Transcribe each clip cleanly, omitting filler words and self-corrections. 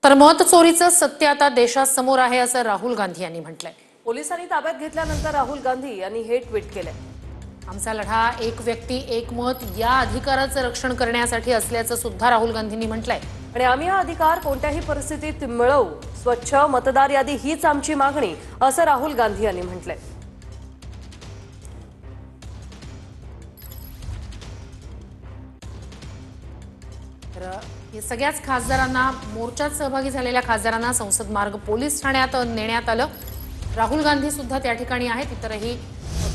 तर मत चोरीचं सत्य आता देशासमोर आहे असं राहुल गांधी यांनी म्हटलंय। पोलिसांनी ताब्यात घेतल्यानंतर राहुल गांधी यांनी हे ट्विट केलंय। आमचा लढा एक व्यक्ती एक मत या अधिकाराचं रक्षण करण्यासाठी असल्याचं सुद्धा राहुल गांधींनी म्हटलंय। आणि आम्ही हा अधिकार कोणत्याही परिस्थितीत मिळवू, स्वच्छ मतदार यादी हीच आमची मागणी असं राहुल गांधी यांनी म्हटलंय। तर सगळ्याच खासदारांना, मोर्चात सहभागी झालेल्या खासदारांना संसद मार्ग पोलीस ठाण्यात नेण्यात आलं। राहुल गांधी सुद्धा त्या ठिकाणी आहेत। इतरही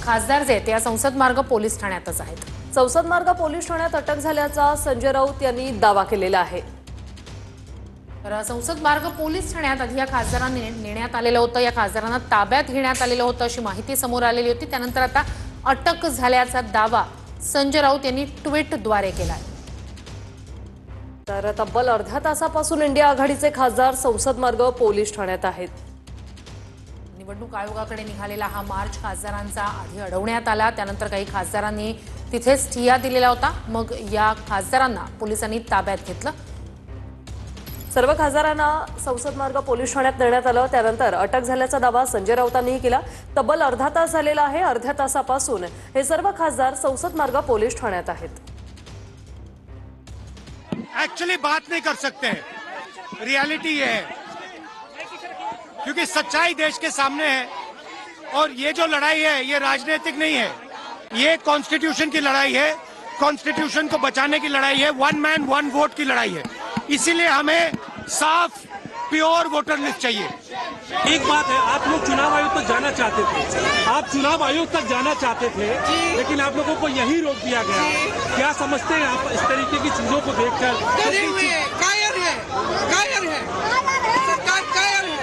खासदार जे त्या संसद मार्ग पोलीस ठाण्यातच आहेत। संसद मार्ग पोलीस ठाण्यात अटक झाल्याचा संजय राऊत यांनी दावा केलेला आहे। तर संसद मार्ग पोलीस ठाण्यात आधी या खासदारांना नेण्यात आलेलं होतं। या खासदारांना ताब्यात घेण्यात आलेलं होतं अशी माहिती समोर आलेली होती। त्यानंतर आता अटक झाल्याचा दावा संजय राऊत यांनी ट्विटद्वारे केला आहे। तर तब्बल अर्ध्या तासापासून इंडिया आघाडीचे खासदार संसद मार्ग पोलीस ठाण्यात आहेत। निवडणूक आयोगाकडे निघालेला हा मार्च खासदारांचा आधी अडवण्यात आला। त्यानंतर काही खासदारांनी तिथेच ठिय्या दिलेला होता। मग या खासदारांना पोलिसांनी ताब्यात घेतलं। सर्व खासदारांना संसद मार्ग पोलीस ठाण्यात नेण्यात आलं। त्यानंतर अटक झाल्याचा दावा संजय राऊतांनीही केला। तब्बल अर्धा तास झालेला आहे। अर्ध्या तासापासून हे सर्व खासदार संसद मार्ग पोलीस ठाण्यात आहेत। एक्चुअली बात नहीं कर सकते, रियलिटी ये है क्योंकि सच्चाई देश के सामने है। और ये जो लड़ाई है ये राजनीतिक नहीं है, ये कॉन्स्टिट्यूशन की लड़ाई है। कॉन्स्टिट्यूशन को बचाने की लड़ाई है। वन मैन वन वोट की लड़ाई है। इसीलिए हमें साफ प्योर वोटर लिस्ट चाहिए। एक बात है, आप लोग चुनाव आयोग तक जाना चाहते थे, आप चुनाव आयोग तक जाना चाहते थे, लेकिन आप लोगों को यही रोक दिया गया। क्या समझते हैं आप इस तरीके की चीजों को देखकर? कायर है, कायर है, सरकार कायर है।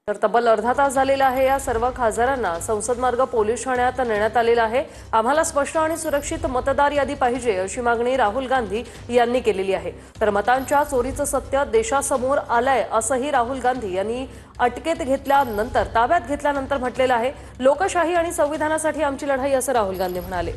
तर तब्बल अर्धा तास झालेला आहे। या सर्व खासदारांना संसद मार्ग पोलीस ठाण्यात नेण्यात आलेला आहे। आम्हाला स्पष्ट आणि सुरक्षित मतदार यादी पाहिजे अशी मागणी राहुल गांधी यांनी केलेली आहे। तर मतांच्या चोरीचं सत्य देशासमोर आलंय असंही राहुल गांधी यांनी अटकेत घेतल्यानंतर, ताब्यात घेतल्यानंतर म्हटलेलं आहे। लोकशाही आणि संविधानासाठी आमची लढाई असं राहुल गांधी म्हणाले।